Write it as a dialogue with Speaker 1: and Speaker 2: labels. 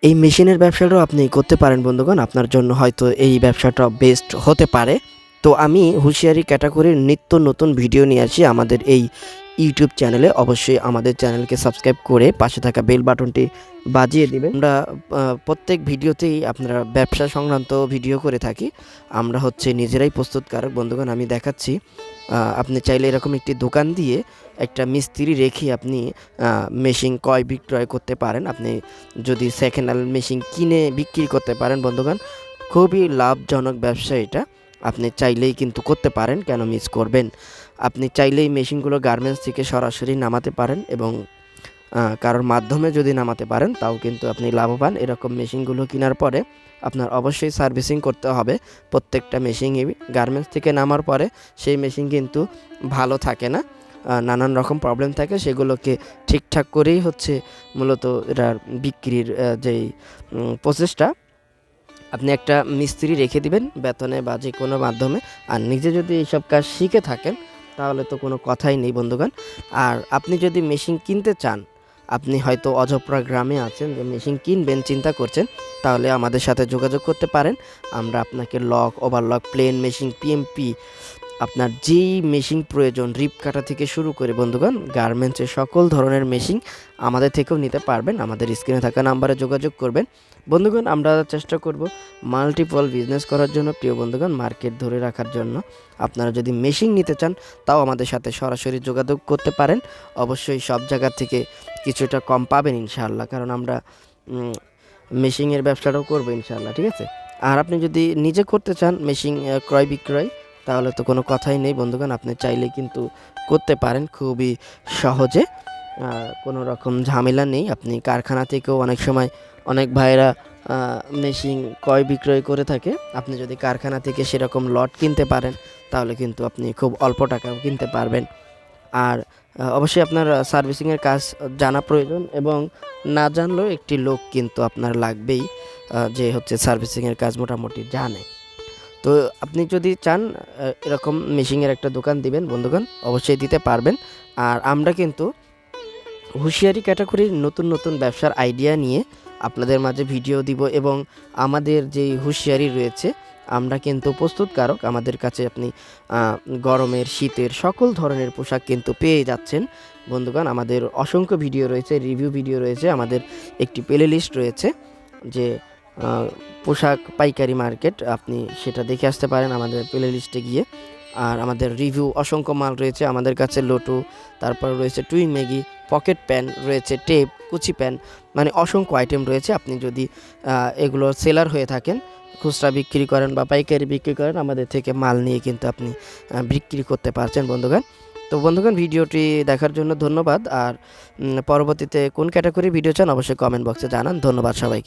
Speaker 1: এই মেশিনের ব্যবসাটাও আপনি করতে পারেন বন্ধুগণ। আপনার জন্য হয়তো এই ব্যবসাটা বেস্ট হতে পারে। তো আমি হুঁশিয়ারি ক্যাটাগরির নিত্য নতুন ভিডিও নিয়ে আসি আমাদের এই ইউটিউব চ্যানেলে। অবশ্যই আমাদের চ্যানেলকে সাবস্ক্রাইব করে পাশে থাকা বেল বাটনটি বাজিয়ে দিবেন। আমরা প্রত্যেক ভিডিওতেই আপনারা ব্যবসা সংক্রান্ত ভিডিও করে থাকি। আমরা হচ্ছে নিজেরাই প্রস্তুতকারক বন্ধুগণ। আমি দেখাচ্ছি, আপনি চাইলে এরকম একটি দোকান দিয়ে একটা মিস্ত্রি রেখে আপনি মেশিন ক্রয় বিক্রয় করতে পারেন। আপনি যদি সেকেন্ড হ্যান্ড মেশিন কিনে বিক্রি করতে পারেন বন্ধুগণ, খুবই লাভজনক ব্যবসা এটা। আপনি চাইলেই কিন্তু করতে পারেন, কেন মিস করবেন। আপনি চাইলেই মেশিনগুলো গার্মেন্টস থেকে সরাসরি নামাতে পারেন এবং কারোর মাধ্যমে যদি নামাতে পারেন তাও কিন্তু আপনি লাভবান। এরকম মেশিনগুলো কেনার পরে আপনার অবশ্যই সার্ভিসিং করতে হবে। প্রত্যেকটা মেশিনই গার্মেন্টস থেকে নামার পরে সেই মেশিন কিন্তু ভালো থাকে না, নানান রকম প্রবলেম থাকে। সেগুলোকে ঠিকঠাক করেই হচ্ছে মূলত এটার বিক্রির যেই প্রসেসটা। আপনি একটা মিস্ত্রি রেখে দিবেন বেতনে বা যে কোনো মাধ্যমে। আর নিজে যদি এইসব কাজ শিখে থাকেন তাহলে তো কোনো কথাই নেই বন্ধুগণ। আর আপনি যদি মেশিন কিনতে চান, আপনি হয়তো অজপরা গ্রামে আছেন, যে মেশিন কিনবেন চিন্তা করছেন, তাহলে আমাদের সাথে যোগাযোগ করতে পারেন। আমরা আপনাকে lock, overlock, plain machine, PMP, আপনার যেই মেশিন প্রয়োজন, রিপ কাটা থেকে শুরু করে বন্ধুগণ গার্মেন্টসের সকল ধরনের মেশিন আমাদের থেকেও নিতে পারবেন। আমাদের স্ক্রিনে থাকা নাম্বারে যোগাযোগ করবেন বন্ধুগণ। আমরা চেষ্টা করব মাল্টিপল বিজনেস করার জন্য, প্রিয় বন্ধুগণ, মার্কেট ধরে রাখার জন্য। আপনারা যদি মেশিন নিতে চান তাও আমাদের সাথে সরাসরি যোগাযোগ করতে পারেন। অবশ্যই সব জায়গা থেকে কিছুটা কম পাবেন ইনশাআল্লাহ, কারণ আমরা মেশিনের ব্যবসাটাও করবো ইনশাআল্লাহ, ঠিক আছে। আর আপনি যদি নিজে করতে চান মেশিন ক্রয় বিক্রয়, তাহলে তো কোনো কথাই নেই বন্ধুগণ। আপনি চাইলে কিন্তু করতে পারেন খুবই সহজে, কোনো রকম ঝামেলা নেই। আপনি কারখানা থেকেও অনেক সময় অনেক ভাইয়েরা মেশিন ক্রয় বিক্রয় করে থাকে। আপনি যদি কারখানা থেকে সেরকম লট কিনতে পারেন তাহলে কিন্তু আপনি খুব অল্প টাকাও কিনতে পারবেন। আর অবশ্যই আপনার সার্ভিসিংয়ের কাজ জানা প্রয়োজন, এবং না জানলেও একটি লোক কিন্তু আপনার লাগবেই, যে হচ্ছে সার্ভিসিংয়ের কাজ মোটামুটি জানে। তো আপনি যদি চান এরকম মেশিনের একটা দোকান দিবেন বন্ধুগণ, অবশ্যই দিতে পারবেন। আর আমরা কিন্তু হুঁশিয়ারি ক্যাটাগরির নতুন নতুন ব্যবসার আইডিয়া নিয়ে আপনাদের মাঝে ভিডিও দিব, এবং আমাদের যেই হুঁশিয়ারি রয়েছে, আমরা কিন্তু প্রস্তুতকারক। আমাদের কাছে আপনি গরমের, শীতের সকল ধরনের পোশাক কিন্তু পেয়ে যাচ্ছেন বন্ধুগণ। আমাদের অসংখ্য ভিডিও রয়েছে, রিভিউ ভিডিও রয়েছে, আমাদের একটি প্লে লিস্ট রয়েছে যে পোশাক পাইকারি মার্কেট, আপনি সেটা দেখে আসতে পারেন আমাদের প্লে লিস্টে গিয়ে। আর আমাদের রিভিউ অসংখ্য মাল রয়েছে আমাদের কাছে, লোটু, তারপর রয়েছে টুই ম্যাগি, পকেট প্যান রয়েছে, টেপ, কুচি প্যান, মানে অসংখ্য আইটেম রয়েছে। আপনি যদি এগুলো সেলার হয়ে থাকেন, খুচরা বিক্রি করেন বা পাইকারি বিক্রি করেন, আমাদের থেকে মাল নিয়ে কিন্তু আপনি বিক্রি করতে পারছেন বন্ধুগণ। তো বন্ধুগণ, ভিডিওটি দেখার জন্য ধন্যবাদ। আর পরবর্তীতে কোন ক্যাটাগরি ভিডিও চান অবশ্যই কমেন্ট বক্সে জানান। ধন্যবাদ সবাইকে।